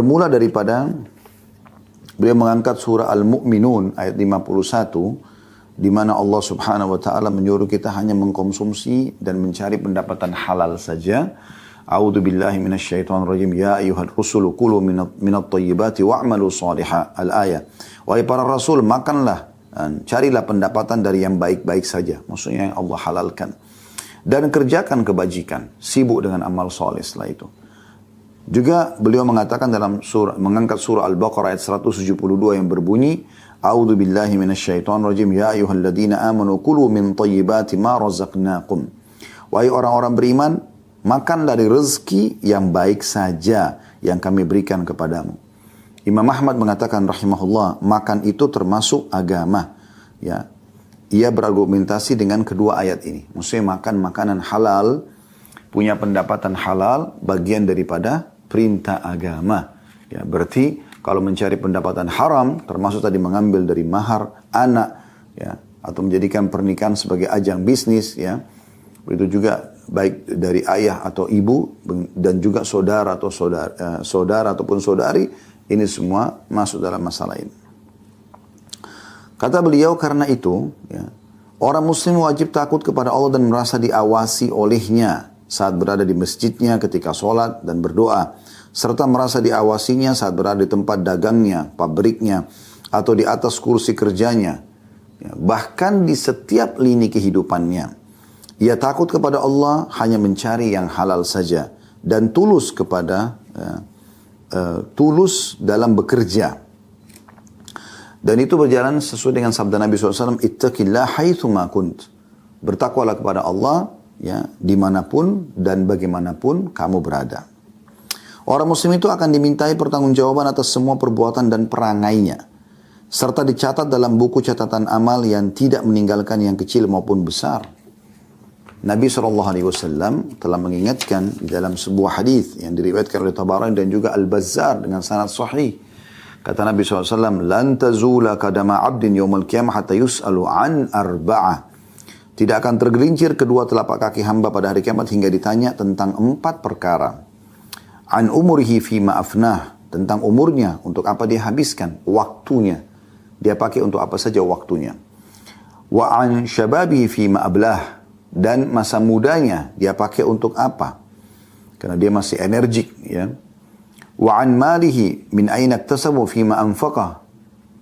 Bermula daripada beliau mengangkat surah Al-Mu'minun ayat 51, di mana Allah Subhanahu wa taala menyuruh kita hanya mengkonsumsi dan mencari pendapatan halal saja. A'udzu billahi minasyaitonir rajim. Ya ayyuhar rusulu kulu minat thayyibati wa'malu shalihan. Al-ayah. Wahai para rasul, makanlah, carilah pendapatan dari yang baik-baik saja. Maksudnya yang Allah halalkan. Dan kerjakan kebajikan, sibuk dengan amal soleh setelah itu. Juga beliau mengatakan dalam mengangkat surah Al-Baqarah ayat 172 yang berbunyi, A'udzu billahi minasyaitonir rajim. Ya ayyuhalladzina amanu kulu min thayyibati ma razaqnakum. Wahai orang-orang beriman, makan dari rezeki yang baik saja yang kami berikan kepadamu. Imam Ahmad mengatakan rahimahullah, makan itu termasuk agama. Ya. Ia berargumentasi dengan kedua ayat ini. Maksudnya makan makanan halal, punya pendapatan halal, bagian daripada perintah agama. Ya, berarti kalau mencari pendapatan haram, termasuk tadi mengambil dari mahar anak, ya, atau menjadikan pernikahan sebagai ajang bisnis, ya, begitu juga baik dari ayah atau ibu dan juga saudara atau saudara ataupun saudari, ini semua masuk dalam masalah ini. Kata beliau, karena itu, ya, orang muslim wajib takut kepada Allah dan merasa diawasi olehnya saat berada di masjidnya ketika sholat dan berdoa, serta merasa diawasinya saat berada di tempat dagangnya, pabriknya, atau di atas kursi kerjanya, ya, bahkan di setiap lini kehidupannya. Ia takut kepada Allah, hanya mencari yang halal saja, dan tulus tulus dalam bekerja. Dan itu berjalan sesuai dengan sabda Nabi SAW, Ittaqillah haitsuma kunt. Bertakwalah kepada Allah, ya, dimanapun dan bagaimanapun kamu berada. Orang muslim itu akan dimintai pertanggungjawaban atas semua perbuatan dan perangainya, serta dicatat dalam buku catatan amal yang tidak meninggalkan yang kecil maupun besar. Nabi SAW telah mengingatkan di dalam sebuah hadis yang diriwayatkan oleh Tabarani dan juga Al-Bazzar dengan sanad sahih. Kata Nabi SAW, Lan tazula kadama abdin yawmal qiyamah hatta yus'alu an arba'ah. Tidak akan tergelincir kedua telapak kaki hamba pada hari kiamat hingga ditanya tentang 4 perkara. An umurihi fima afnah. Tentang umurnya, untuk apa dia habiskan. Waktunya. Dia pakai untuk apa saja waktunya. Wa an syababihi fima ablah. Dan masa mudanya, dia pakai untuk apa. Karena dia masih energik, ya. Wa an malihi min aina iktasabu fima anfaqah,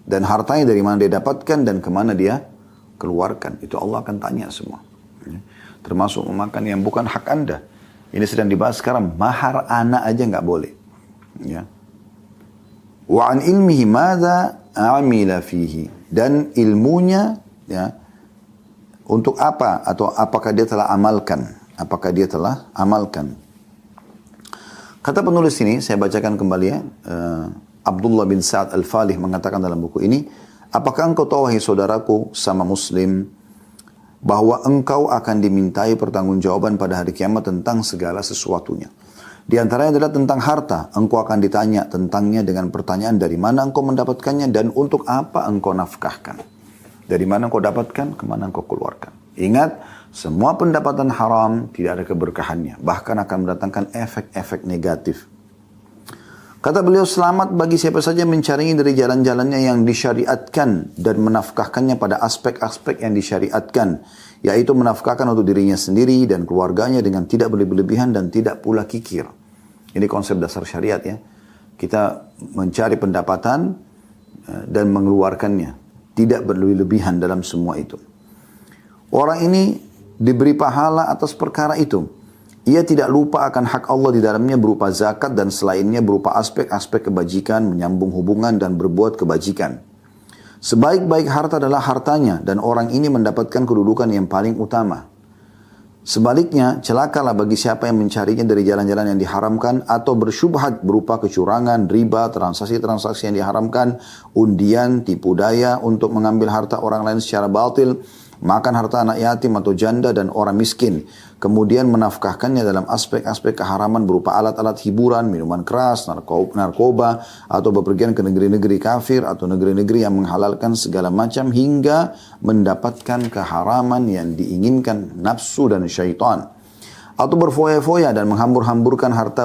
dan hartanya dari mana dia dapatkan dan kemana dia keluarkan. Itu Allah akan tanya semua, ya. Termasuk memakan yang bukan hak Anda. Ini sedang dibahas sekarang, mahar anak aja nggak boleh, ya. Wa an ilmihi madza amila fihi, dan ilmunya, ya, untuk apa atau apakah dia telah amalkan, Kata penulis ini, saya bacakan kembali, ya. Abdullah bin Sa'ad Al-Falih mengatakan dalam buku ini, apakah engkau tahu, wahai saudaraku sama muslim, bahwa engkau akan dimintai pertanggungjawaban pada hari kiamat tentang segala sesuatunya. Di antaranya adalah tentang harta. Engkau akan ditanya tentangnya dengan pertanyaan dari mana engkau mendapatkannya dan untuk apa engkau nafkahkan. Dari mana engkau dapatkan, kemana engkau keluarkan. Ingat, semua pendapatan haram tidak ada keberkahannya. Bahkan akan mendatangkan efek-efek negatif. Kata beliau, selamat bagi siapa saja mencarinya dari jalan-jalannya yang disyariatkan dan menafkahkannya pada aspek-aspek yang disyariatkan. Yaitu menafkahkan untuk dirinya sendiri dan keluarganya dengan tidak berlebihan dan tidak pula kikir. Ini konsep dasar syariat, ya. Kita mencari pendapatan dan mengeluarkannya. Tidak berlebihan dalam semua itu. Orang ini diberi pahala atas perkara itu. Ia tidak lupa akan hak Allah di dalamnya berupa zakat dan selainnya berupa aspek-aspek kebajikan, menyambung hubungan dan berbuat kebajikan. Sebaik-baik harta adalah hartanya dan orang ini mendapatkan kedudukan yang paling utama. Sebaliknya, celakalah bagi siapa yang mencarinya dari jalan-jalan yang diharamkan atau bersyubhat berupa kecurangan, riba, transaksi-transaksi yang diharamkan, undian, tipu daya untuk mengambil harta orang lain secara batil, makan harta anak yatim atau janda dan orang miskin, kemudian menafkahkannya dalam aspek-aspek keharaman berupa alat-alat hiburan, minuman keras, narkoba, atau bepergian ke negeri-negeri kafir atau negeri-negeri yang menghalalkan segala macam hingga mendapatkan keharaman yang diinginkan nafsu dan syaitan, atau berfoya-foya dan menghambur-hamburkan harta